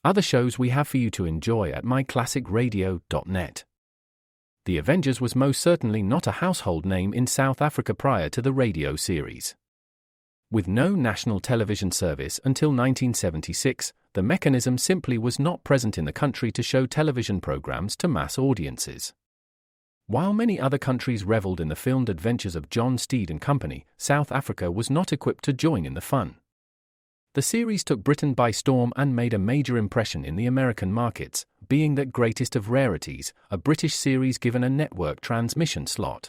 other shows we have for you to enjoy at myclassicradio.net. The Avengers was most certainly not a household name in South Africa prior to the radio series. With no national television service until 1976, the mechanism simply was not present in the country to show television programs to mass audiences. While many other countries reveled in the filmed adventures of John Steed and company, South Africa was not equipped to join in the fun. The series took Britain by storm and made a major impression in the American markets, being that greatest of rarities, a British series given a network transmission slot.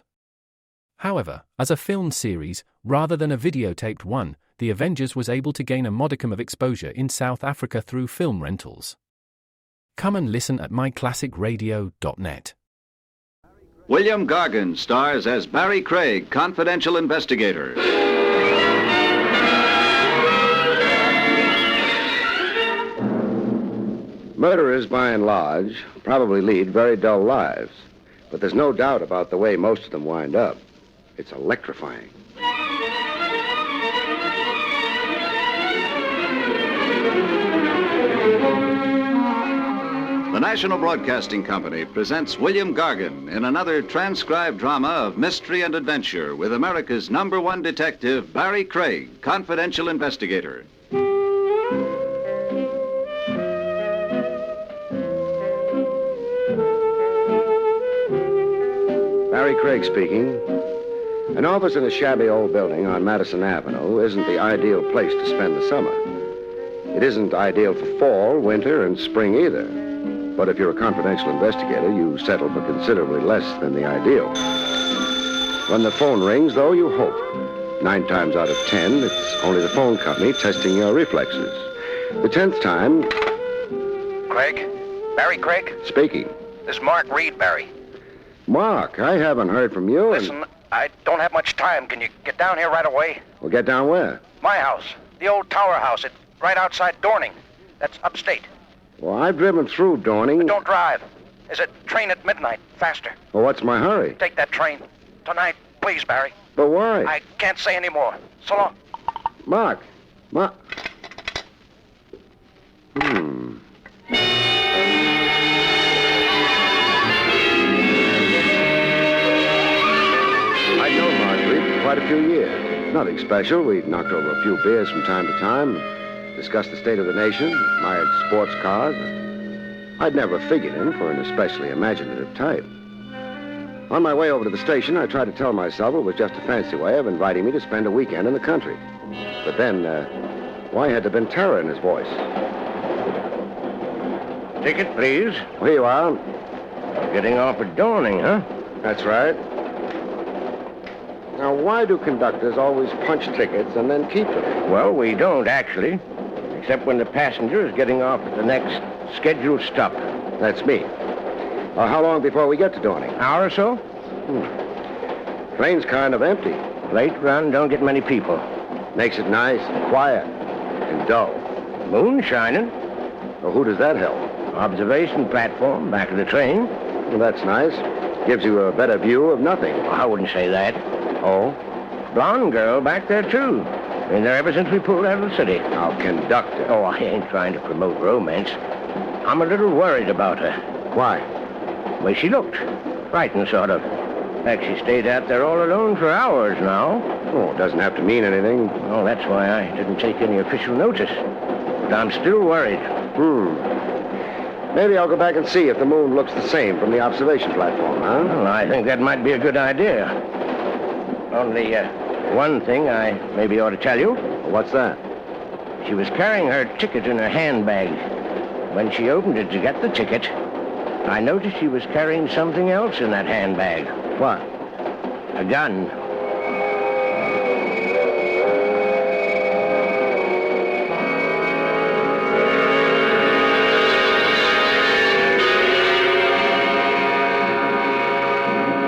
However, as a filmed series, rather than a videotaped one, The Avengers was able to gain a modicum of exposure in South Africa through film rentals. Come and listen at myclassicradio.net. William Gargan stars as Barrie Craig, confidential investigator. Murderers, by and large, probably lead very dull lives. But there's no doubt about the way most of them wind up. It's electrifying. The National Broadcasting Company presents William Gargan in another transcribed drama of mystery and adventure with America's #1 detective, Barrie Craig, confidential investigator. Barrie Craig speaking. An office in a shabby old building on Madison Avenue isn't the ideal place to spend the summer. It isn't ideal for fall, winter, and spring either. But if you're a confidential investigator, you settle for considerably less than the ideal. When the phone rings, though, you hope. 9 times out of 10, it's only the phone company testing your reflexes. The 10th time... Craig? Barrie Craig? Speaking. This is Mark Reed, Barrie. Mark, I haven't heard from you. Listen, I don't have much time. Can you get down here right away? Well, get down where? My house. The old tower house. It's right outside Dorning. That's upstate. Well, I've driven through Dorning. But don't drive. There's a train at midnight. Faster. Well, what's my hurry? Take that train. Tonight, please, Barrie. But why? I can't say any more. So long. Mark. I'd known Marguerite for quite a few years. Nothing special. We'd knocked over a few beers from time to time, discussed the state of the nation, admired sports cars. I'd never figured him for an especially imaginative type. On my way over to the station, I tried to tell myself it was just a fancy way of inviting me to spend a weekend in the country. But then, why had there been terror in his voice? Ticket, please. Well, here you are. Getting off at Dorning, huh? That's right. Now, why do conductors always punch tickets and then keep them? Well, we don't, actually. Except when the passenger is getting off at the next scheduled stop. That's me. How long before we get to Dorning? Hour or so? Train's kind of empty. Late run, don't get many people. Makes it nice and quiet and dull. Moon shining. Well, who does that help? Observation platform back of the train. Well, that's nice. Gives you a better view of nothing. I wouldn't say that. Oh? Blonde girl back there, too. Been there ever since we pulled out of the city. Now, conductor. Oh, I ain't trying to promote romance. I'm a little worried about her. Why? The way she looked. Frightened, sort of. Like she stayed out there all alone for hours now. Oh, it doesn't have to mean anything. Well, that's why I didn't take any official notice. But I'm still worried. Maybe I'll go back and see if the moon looks the same from the observation platform, huh? Well, I think that might be a good idea. Only, one thing I maybe ought to tell you. What's that? She was carrying her ticket in her handbag. When she opened it to get the ticket, I noticed she was carrying something else in that handbag. What? A gun.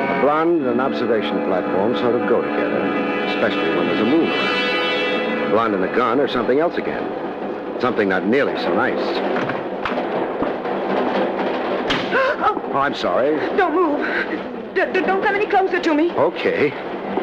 A blonde and an observation platform sort of go together, especially when there's a moon around. A blonde and a gun or something else again. Something not nearly so nice. Oh, I'm sorry. Don't move. Don't come any closer to me. Okay.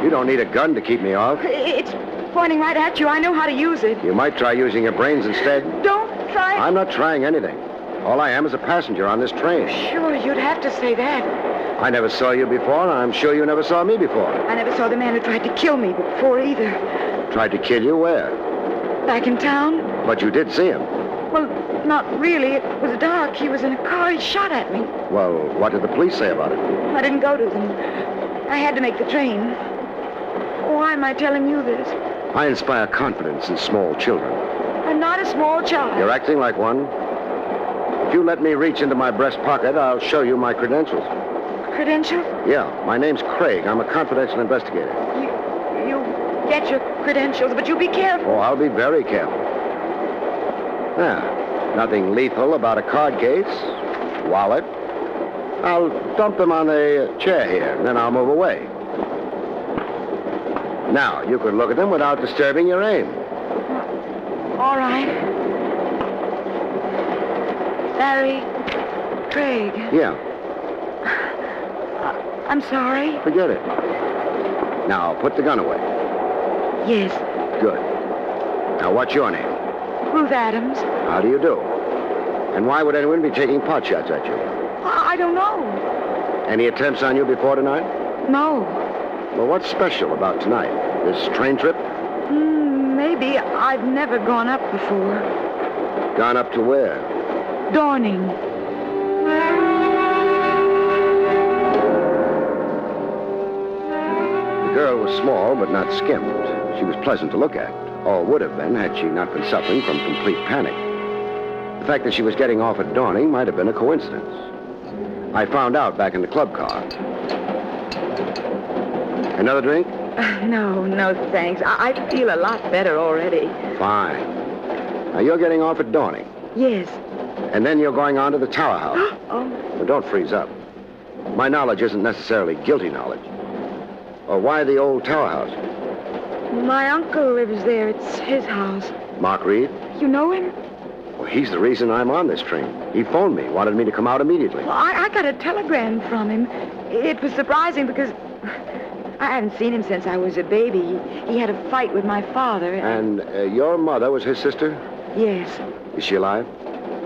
You don't need a gun to keep me off. It's pointing right at you. I know how to use it. You might try using your brains instead. Don't try I'm not trying anything. All I am is a passenger on this train. Sure, you'd have to say that. I never saw you before, and I'm sure you never saw me before. I never saw the man who tried to kill me before either. Tried to kill you where? Back in town? But you did see him. Well, not really. It was dark. He was in a car. He shot at me. Well, what did the police say about it? I didn't go to them. I had to make the train. Why am I telling you this? I inspire confidence in small children. I'm not a small child. You're acting like one. If you let me reach into my breast pocket, I'll show you my credentials. Credentials? Yeah, my name's Craig. I'm a confidential investigator. You get your credentials, but you be careful. Oh, I'll be very careful. Nothing lethal about a card case, wallet. I'll dump them on the chair here, and then I'll move away. Now, you can look at them without disturbing your aim. All right. Barrie, Craig. Yeah, I'm sorry. forget it. Now, put the gun away. Yes, Good. Now, what's your name? Ruth Adams. How do you do? And why would anyone be taking pot shots at you? I don't know. Any attempts on you before tonight? No. Well, what's special about tonight? This train trip? Maybe. I've never gone up before. Gone up to where? Dawning. The girl was small, but not skimped. She was pleasant to look at. Or would have been had she not been suffering from complete panic. The fact that she was getting off at Dawning might have been a coincidence. I found out back in the club car. Another drink? No, thanks. I feel a lot better already. Fine. Now, you're getting off at Dawning. Yes. And then you're going on to the Tower House. Oh. Well, don't freeze up. My knowledge isn't necessarily guilty knowledge. Or why the old Tower House? My uncle lives there. It's his house. Mark Reed? You know him? Well, he's the reason I'm on this train. He phoned me, wanted me to come out immediately. Well, I got a telegram from him. It was surprising because I haven't seen him since I was a baby. He had a fight with my father. And your mother was his sister? Yes. Is she alive?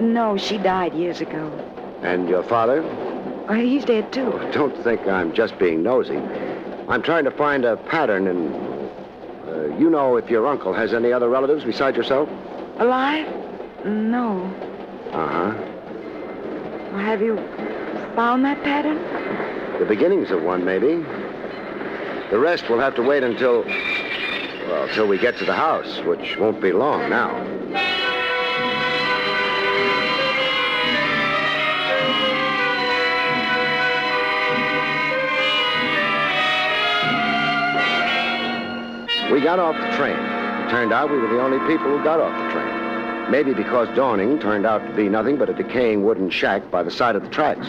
No, she died years ago. And your father? He's dead, too. Don't think I'm just being nosy. I'm trying to find a pattern in... you know if your uncle has any other relatives besides yourself? Alive? No. Uh-huh. Well, have you found that pattern? The beginnings of one, maybe. The rest will have to wait until we get to the house, which won't be long now. We got off the train. It turned out we were the only people who got off the train. Maybe because Dawning turned out to be nothing but a decaying wooden shack by the side of the tracks.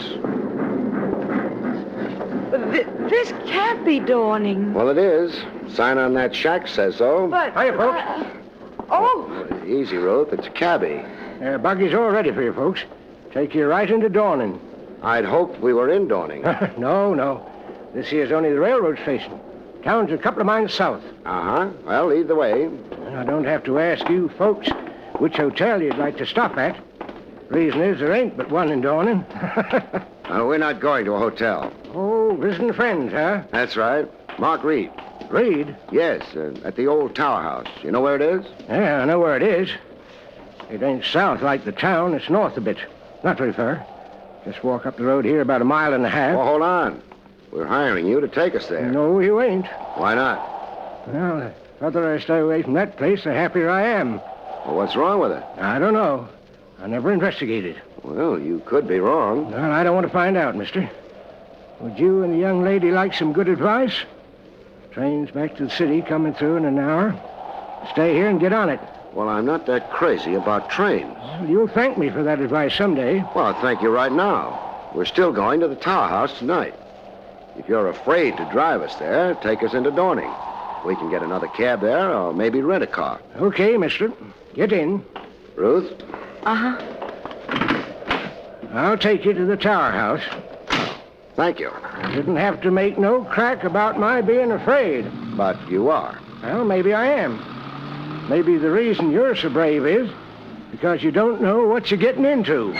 This can't be Dawning. Well, it is. Sign on that shack says so. But... Hiya, folks. Oh! Easy, Ruth. It's a cabbie. Buggy's all ready for you, folks. Take you right into Dawning. I'd hoped we were in Dawning. No. This here's only the railroad station. Town's a couple of miles south. Uh-huh. Well, lead the way. I don't have to ask you folks which hotel you'd like to stop at. Reason is there ain't but one in Dawning. We're not going to a hotel. Oh, visiting friends, huh? That's right. Mark Reed. Reed? Yes, at the old Tower House. You know where it is? Yeah, I know where it is. It ain't south like the town. It's north a bit. Not very far. Just walk up the road here about a mile and a half. Well, hold on. We're hiring you to take us there. No, you ain't. Why not? Well, the further I stay away from that place, the happier I am. Well, what's wrong with it? I don't know. I never investigated. Well, you could be wrong. Well, I don't want to find out, mister. Would you and the young lady like some good advice? Train's back to the city coming through in an hour. Stay here and get on it. Well, I'm not that crazy about trains. Well, you'll thank me for that advice someday. Well, I'll thank you right now. We're still going to the Tower House tonight. If you're afraid to drive us there, take us into Dawning. We can get another cab there or maybe rent a car. Okay, mister. Get in. Ruth? Uh-huh. I'll take you to the Tower House. Thank you. Didn't have to make no crack about my being afraid. But you are. Well, maybe I am. Maybe the reason you're so brave is Because you don't know what you're getting into.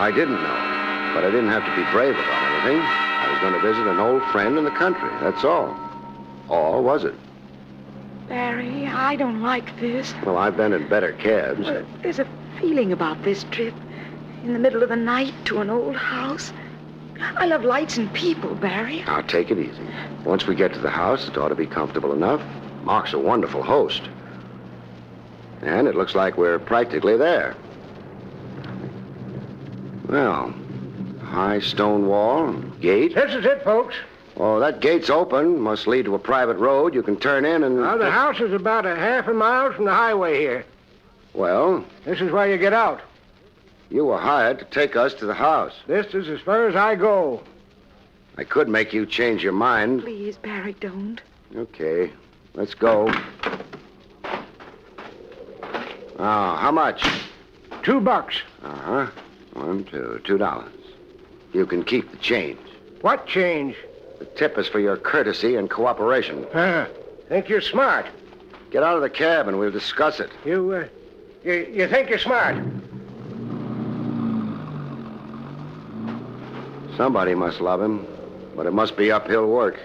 I didn't know, but I didn't have to be brave about anything. I was going to visit an old friend in the country, that's all. Or was it? Barry, I don't like this. Well, I've been in better cabs. There's a feeling about this trip. In the middle of the night to an old house. I love lights and people, Barry. Now, take it easy. Once we get to the house, it ought to be comfortable enough. Mark's a wonderful host. And it looks like we're practically there. Well, high stone wall, gate. This is it, folks. Oh, that gate's open. Must lead to a private road. You can turn in and... Now, the house is about a half a mile from the highway here. Well, This is where you get out. you were hired to take us to the house. This is as far as I go. I could make you change your mind. Please, Barry, don't. Okay, let's go. Now, how much? $2. Uh-huh. $2. You can keep the change. What change? The tip is for your courtesy and cooperation. Think you're smart. Get out of the cab and we'll discuss it. You think you're smart. Somebody must love him, but it must be uphill work.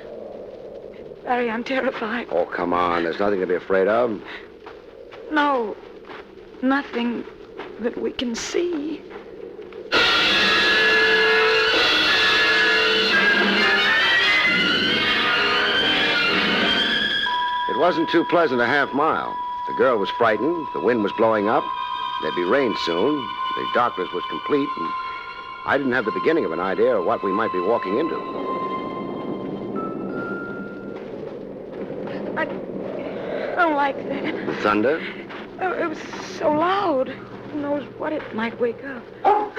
Barry, I'm terrified. Oh, come on. There's nothing to be afraid of. No, nothing that we can see. It wasn't too pleasant a half mile. The girl was frightened. The wind was blowing up. There'd be rain soon. The darkness was complete, and I didn't have the beginning of an idea of what we might be walking into. I don't like that. The thunder? Oh, it was so loud. Who knows what it might wake up. No.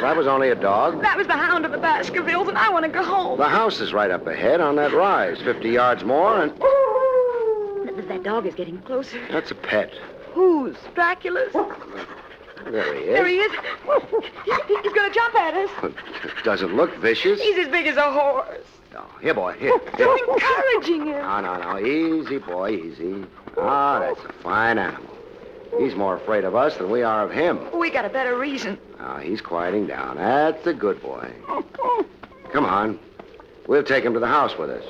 That was only a dog. That was the hound of the Baskervilles, and I want to go home. The house is right up ahead on that rise. 50 yards more, and... That dog is getting closer. That's a pet. Whose? Dracula's? There he is. There he is. He's going to jump at us. Doesn't look vicious. He's as big as a horse. Oh, here, boy. Here. You're encouraging him. No. Easy, boy, easy. Ah, that's a fine animal. He's more afraid of us than we are of him. We got a better reason. Ah, he's quieting down. That's a good boy. Come on. We'll take him to the house with us.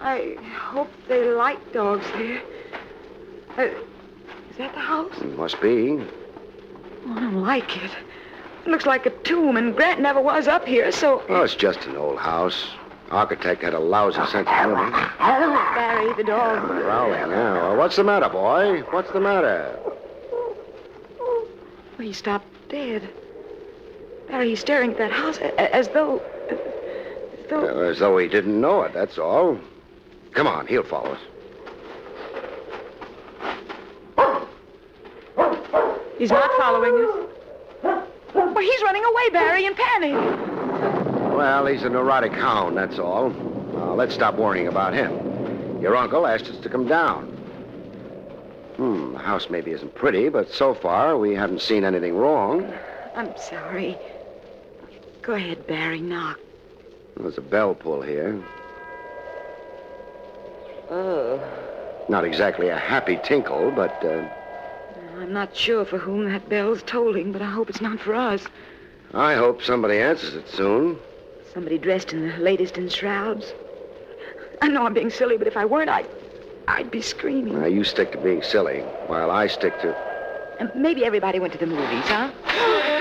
I hope they like dogs here. Is that the house? Must be. Oh, I don't like it. It looks like a tomb, and Grant never was up here, so... Oh, it's just an old house. Architect had a lousy sense of humor. Barry, the dog. Growling, yeah. Well, what's the matter, boy? What's the matter? Well, he stopped dead. Barry, he's staring at that house as though... As though he didn't know it, that's all. Come on, he'll follow us. He's not following us. Well, he's running away, Barry, in panic. Well, he's a neurotic hound, that's all. Let's stop worrying about him. Your uncle asked us to come down. The house maybe isn't pretty, but so far we haven't seen anything wrong. I'm sorry. Go ahead, Barry, knock. There's a bell pull here. Oh. Not exactly a happy tinkle, but... I'm not sure for whom that bell's tolling, but I hope it's not for us. I hope somebody answers it soon. Somebody dressed in the latest in shrouds. I know I'm being silly, but if I weren't, I'd be screaming. Now, you stick to being silly, while I stick to... And maybe everybody went to the movies, huh?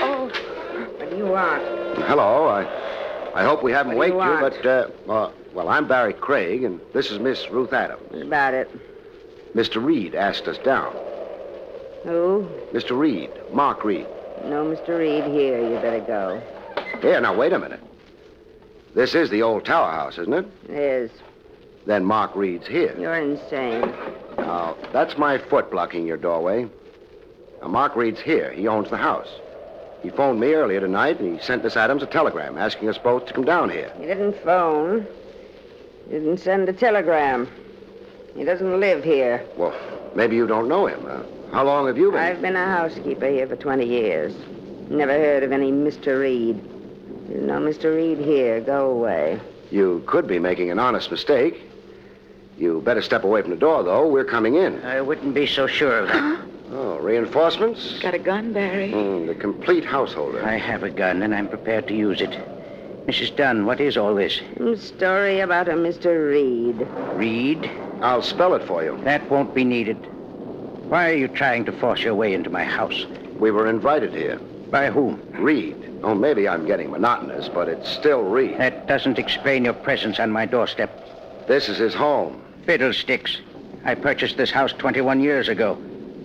Oh, What do you want? Hello, I hope we haven't What do waked you you, but, well, I'm Barrie Craig, and this is Miss Ruth Adams. What about it? Mr. Reed asked us down. Who? Mr. Reed, Mark Reed. No, Mr. Reed here. You better go. Here, now, wait a minute. This is the old tower house, isn't it? It is. Then Mark Reed's here. You're insane. Now, that's my foot blocking your doorway. Now, Mark Reed's here. He owns the house. He phoned me earlier tonight, and he sent Miss Adams a telegram asking us both to come down here. He didn't phone. He didn't send a telegram. He doesn't live here. Well, maybe you don't know him. How long have you been? I've been a housekeeper here for 20 years. Never heard of any Mr. Reed. No, Mr. Reed, here. Go away. You could be making an honest mistake. You better step away from the door, though. We're coming in. I wouldn't be so sure of that. Oh, reinforcements? Got a gun, Barrie? The complete householder. I have a gun, and I'm prepared to use it. Mrs. Dunn, what is all this? Story about a Mr. Reed. Reed? I'll spell it for you. That won't be needed. Why are you trying to force your way into my house? We were invited here. By whom? Reed. Oh, maybe I'm getting monotonous, but it's still Reed. That doesn't explain your presence on my doorstep. This is his home. Fiddlesticks. I purchased this house 21 years ago.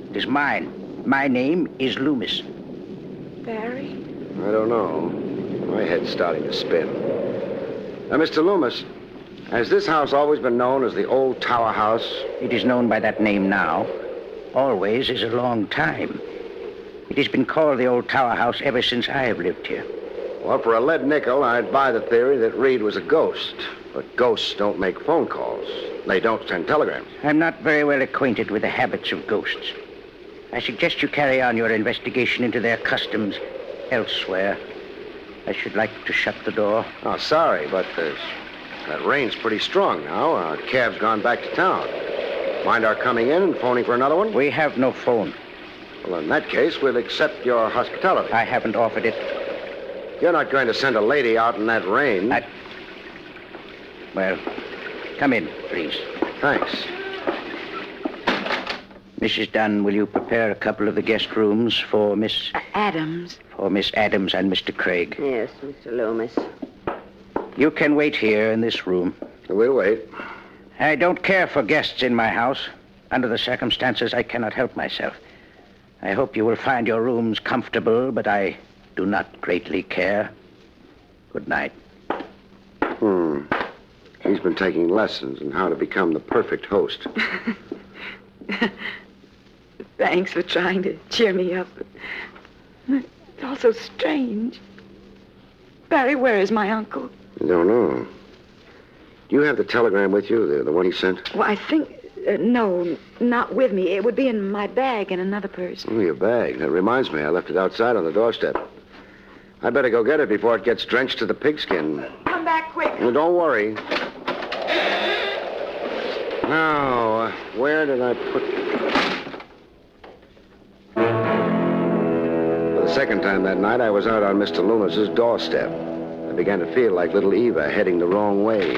It is mine. My name is Loomis. Barrie? I don't know. My head's starting to spin. Now, Mr. Loomis, has this house always been known as the Old Tower House? It is known by that name now. Always is a long time. It has been called the Old Tower House ever since I have lived here. Well, for a lead nickel, I'd buy the theory that Reed was a ghost. But ghosts don't make phone calls. They don't send telegrams. I'm not very well acquainted with the habits of ghosts. I suggest you carry on your investigation into their customs elsewhere. I should like to shut the door. Oh, sorry, but that rain's pretty strong now. Our cab's gone back to town. Mind our coming in and phoning for another one? We have no phone. Well, in that case, we'll accept your hospitality. I haven't offered it. You're not going to send a lady out in that rain. Well, come in, please. Thanks. Mrs. Dunn, will you prepare a couple of the guest rooms for Miss... Adams. For Miss Adams and Mr. Craig? Yes, Mr. Loomis. You can wait here in this room. We'll wait. I don't care for guests in my house. Under the circumstances, I cannot help myself. I hope you will find your rooms comfortable, but I do not greatly care. Good night. He's been taking lessons in how to become the perfect host. Thanks for trying to cheer me up. It's all so strange. Barrie, where is my uncle? I don't know. Do you have the telegram with you, the one he sent? Well, I think... no, not with me. It would be in my bag in another purse. Oh, your bag. That reminds me, I left it outside on the doorstep. I'd better go get it before it gets drenched to the pigskin. Come back quick. Well, don't worry. Now, where did I put... For the second time that night, I was out on Mr. Loomis's doorstep. I began to feel like little Eva heading the wrong way.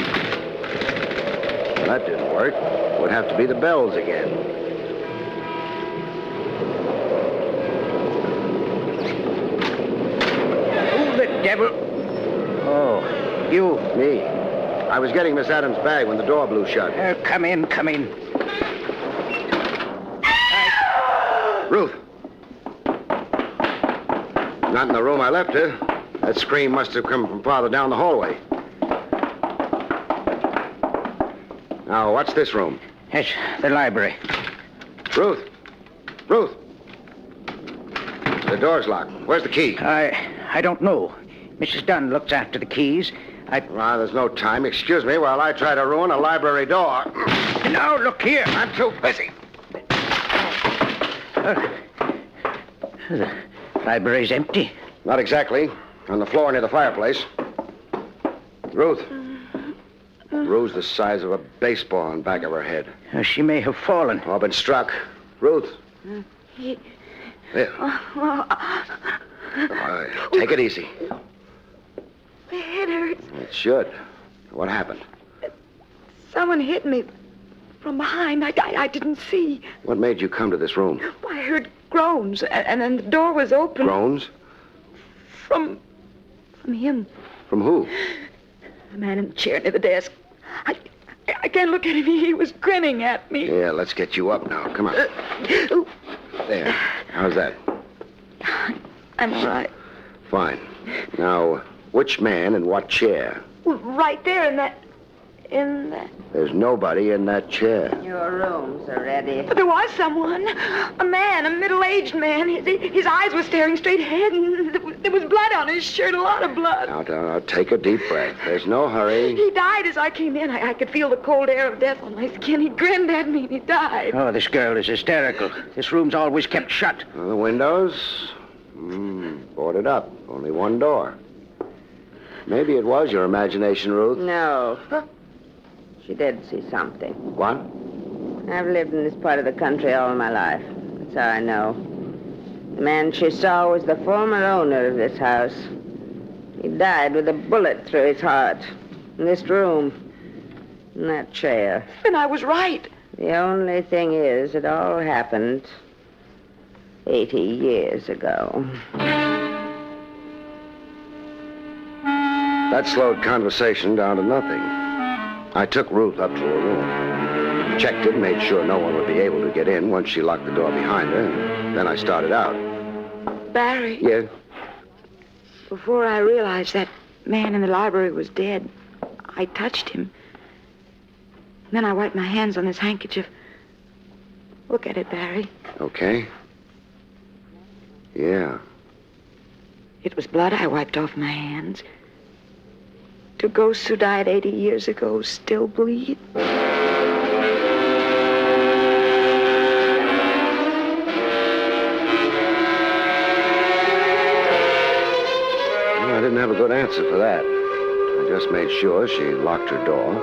Well, that didn't work. It would have to be the bells again. Who the devil? Oh, you. Me. I was getting Miss Adams' bag when the door blew shut. Come in, come in. Ruth. Not in the room I left her. That scream must have come from farther down the hallway. Now, what's this room? Yes, the library. Ruth. Ruth. The door's locked. Where's the key? I don't know. Mrs. Dunn looks after the keys. Well, there's no time. Excuse me while I try to ruin a library door. Now, look here. I'm too busy. The library's empty. Not exactly. On the floor near the fireplace. Ruth. Bruise the size of a baseball on the back of her head. She may have fallen. Or been struck. Ruth. There. Take it easy. My head hurts. It should. What happened? Someone hit me from behind. I didn't see. What made you come to this room? I heard groans, and then the door was open. Groans? From him. From who? The man in the chair near the desk. I can't look at him. He was grinning at me. Yeah, let's get you up now. Come on. There. How's that? I'm all right. Fine. Now, which man in what chair? Well, right there in that... There's nobody in that chair. Your rooms are ready. But there was someone. A man, a middle-aged man. His eyes were staring straight ahead, and there was blood on his shirt, a lot of blood. Now, take a deep breath. There's no hurry. He died as I came in. I could feel the cold air of death on my skin. He grinned at me, and he died. Oh, this girl is hysterical. This room's always kept shut. The windows? Boarded up. Only one door. Maybe it was your imagination, Ruth. No. She did see something. What? I've lived in this part of the country all my life. That's how I know. The man she saw was the former owner of this house. He died with a bullet through his heart. In this room. In that chair. Then I was right. The only thing is, it all happened 80 years ago. That slowed conversation down to nothing. I took Ruth up to her room. Checked it, made sure no one would be able to get in once she locked the door behind her, and then I started out. Barrie. Yeah? Before I realized that man in the library was dead, I touched him. Then I wiped my hands on this handkerchief. Look at it, Barrie. Okay. Yeah. It was blood I wiped off my hands. Do ghosts who died 80 years ago still bleed? I didn't have a good answer for that. I just made sure she locked her door,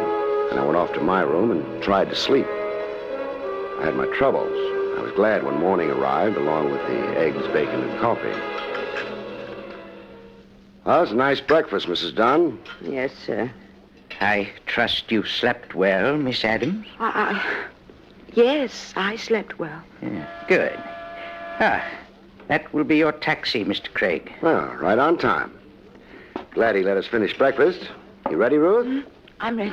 and I went off to my room and tried to sleep. I had my troubles. I was glad when morning arrived, along with the eggs, bacon, and coffee. Well, it's a nice breakfast, Mrs. Dunn. Yes, sir. I trust you slept well, Miss Adams? Yes, I slept well. Yeah, good. That will be your taxi, Mr. Craig. Well, right on time. Glad he let us finish breakfast. You ready, Ruth? Mm-hmm. I'm ready.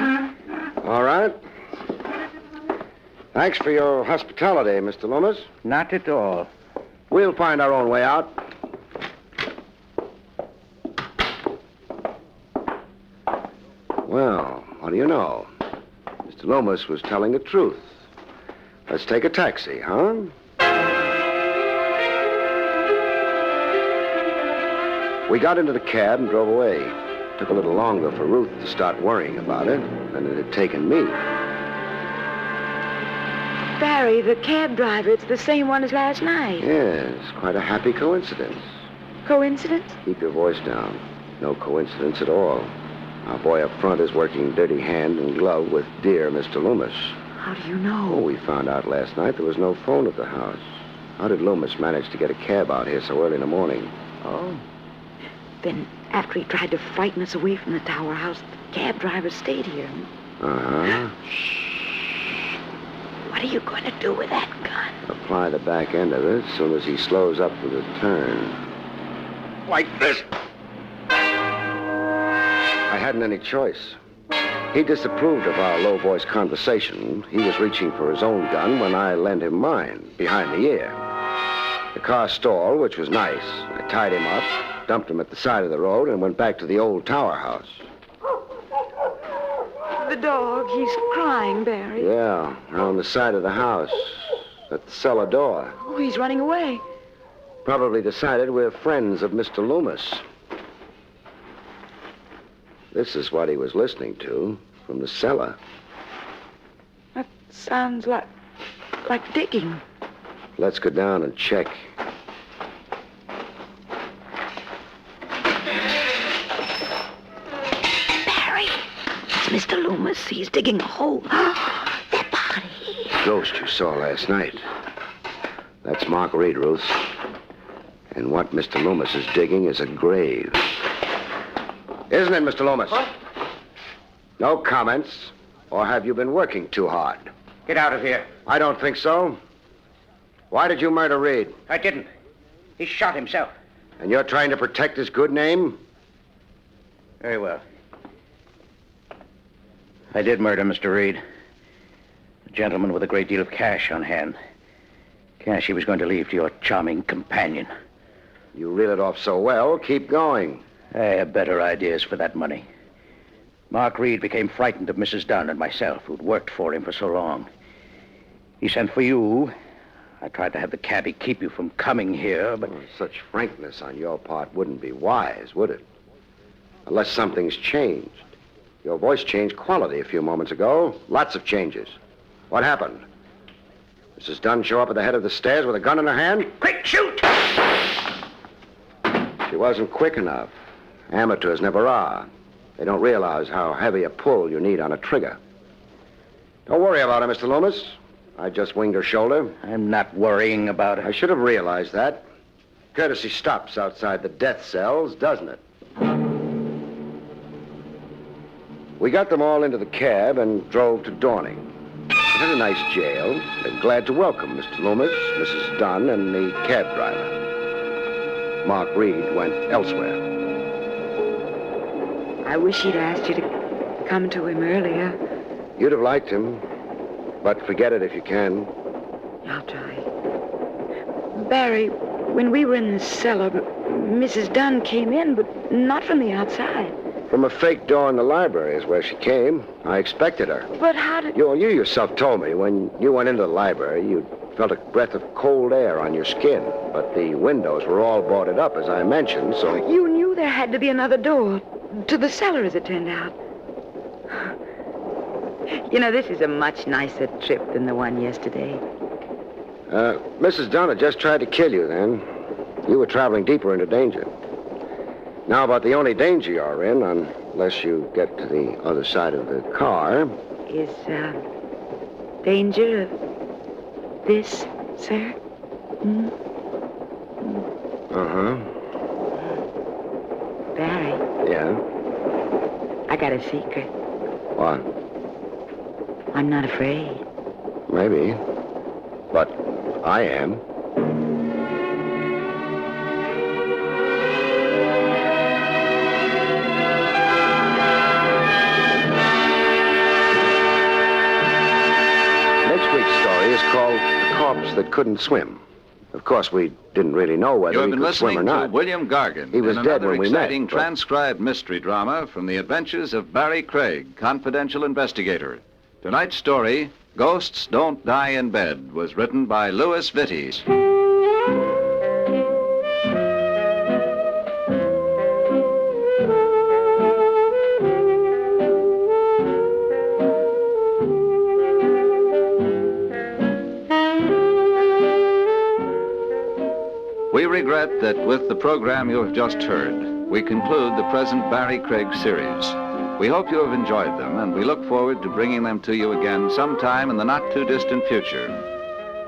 All right. Thanks for your hospitality, Mr. Loomis. Not at all. We'll find our own way out. Well, what do you know? Mr. Loomis was telling the truth. Let's take a taxi, huh? We got into the cab and drove away. Took a little longer for Ruth to start worrying about it than it had taken me. Barrie, the cab driver, it's the same one as last night. Yes, quite a happy coincidence. Coincidence? Keep your voice down. No coincidence at all. Our boy up front is working dirty hand and glove with dear Mr. Loomis. How do you know? Oh, we found out last night there was no phone at the house. How did Loomis manage to get a cab out here so early in the morning? Oh. Then, after he tried to frighten us away from the tower house, the cab driver stayed here. Uh-huh. Shh. What are you going to do with that gun? Apply the back end of it as soon as he slows up with a turn. Like this. I hadn't any choice. He disapproved of our low-voice conversation. He was reaching for his own gun when I lent him mine, behind the ear. The car stalled, which was nice. I tied him up, dumped him at the side of the road, and went back to the old tower house. The dog, he's crying, Barrie. Yeah, around the side of the house, at the cellar door. Oh, he's running away. Probably decided we're friends of Mr. Loomis. This is what he was listening to from the cellar. That sounds like digging. Let's go down and check. Barrie, it's Mr. Loomis. He's digging a hole. That body. Ghost you saw last night. That's Mark Reed, Ruth. And what Mr. Loomis is digging is a grave. Isn't it, Mr. Loomis? What? No comments. Or have you been working too hard? Get out of here. I don't think so. Why did you murder Reed? I didn't. He shot himself. And you're trying to protect his good name? Very well. I did murder Mr. Reed. A gentleman with a great deal of cash on hand. Cash he was going to leave to your charming companion. You reel it off so well, keep going. I have better ideas for that money. Mark Reed became frightened of Mrs. Dunn and myself, who'd worked for him for so long. He sent for you. I tried to have the cabbie keep you from coming here, but... Well, such frankness on your part wouldn't be wise, would it? Unless something's changed. Your voice changed quality a few moments ago. Lots of changes. What happened? Mrs. Dunn show up at the head of the stairs with a gun in her hand? Quick, shoot! She wasn't quick enough. Amateurs never are. They don't realize how heavy a pull you need on a trigger. Don't worry about her, Mr. Loomis. I just winged her shoulder. I'm not worrying about I her. should have realized that. Courtesy stops outside the death cells, doesn't it? We got them all into the cab and drove to Dorning. It had a nice jail. They're glad to welcome Mr. Loomis, Mrs. Dunn, and the cab driver. Mark Reed went elsewhere. I wish he'd asked you to come to him earlier. You'd have liked him, but forget it if you can. I'll try. Barrie, when we were in the cellar, Mrs. Dunn came in, but not from the outside. From a fake door in the library is where she came. I expected her. But how did... You yourself told me when you went into the library, you felt a breath of cold air on your skin. But the windows were all boarded up, as I mentioned, so... You knew there had to be another door. To the cellar, as it turned out. You know, this is a much nicer trip than the one yesterday. Mrs. Dunn had just tried to kill you then. You were traveling deeper into danger. Now, about the only danger you're in, unless you get to the other side of the car... Is, danger of this, sir? Uh-huh. Barrie, Yeah? I got a secret. What? I'm not afraid. Maybe. But I am. Next week's story is called The Corpse That Couldn't Swim. Of course, we didn't really know You whether have he been could swim or listening to not. William Gargan He was in dead another when we met, exciting but- transcribed mystery drama from the adventures of Barrie Craig, confidential investigator. Tonight's story, Ghosts Don't Die in Bed, was written by Louis Vittes. We regret that with the program you have just heard, we conclude the present Barrie Craig series. We hope you have enjoyed them, and we look forward to bringing them to you again sometime in the not-too-distant future.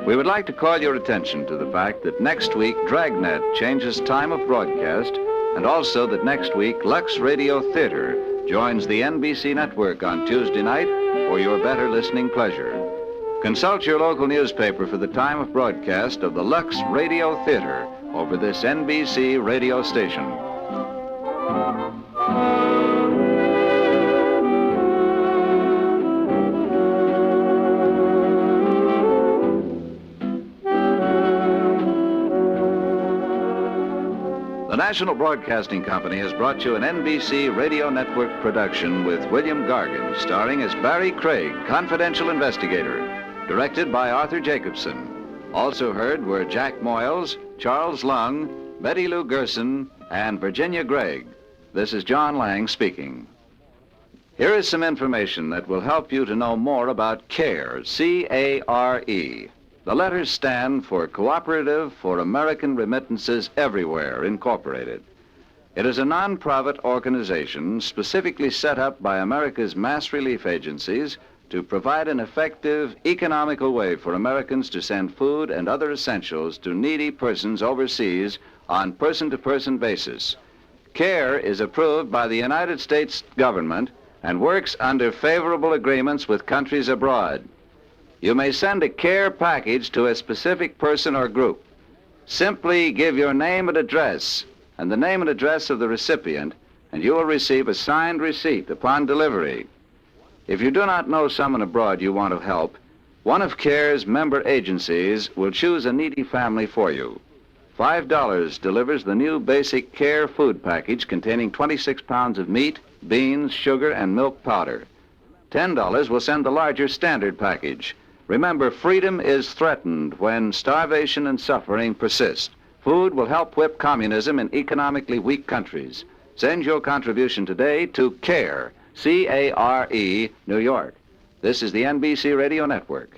We would like to call your attention to the fact that next week Dragnet changes time of broadcast, and also that next week Lux Radio Theater joins the NBC network on Tuesday night for your better listening pleasure. Consult your local newspaper for the time of broadcast of the Lux Radio Theater over this NBC radio station. The National Broadcasting Company has brought you an NBC Radio Network production with William Gargan, starring as Barrie Craig, confidential investigator, directed by Arthur Jacobson. Also heard were Jack Moyles, Charles Lung, Betty Lou Gerson, and Virginia Gregg. This is John Lang speaking. Here is some information that will help you to know more about CARE, C-A-R-E. The letters stand for Cooperative for American Remittances Everywhere, Incorporated. It is a non-profit organization specifically set up by America's mass relief agencies to provide an effective, economical way for Americans to send food and other essentials to needy persons overseas on person-to-person basis. CARE is approved by the United States government and works under favorable agreements with countries abroad. You may send a CARE package to a specific person or group. Simply give your name and address and the name and address of the recipient, and you will receive a signed receipt upon delivery. If you do not know someone abroad you want to help, one of CARE's member agencies will choose a needy family for you. $5 delivers the new basic CARE food package containing 26 pounds of meat, beans, sugar, and milk powder. $10 will send the larger standard package. Remember, freedom is threatened when starvation and suffering persist. Food will help whip communism in economically weak countries. Send your contribution today to CARE, C-A-R-E, New York. This is the NBC Radio Network.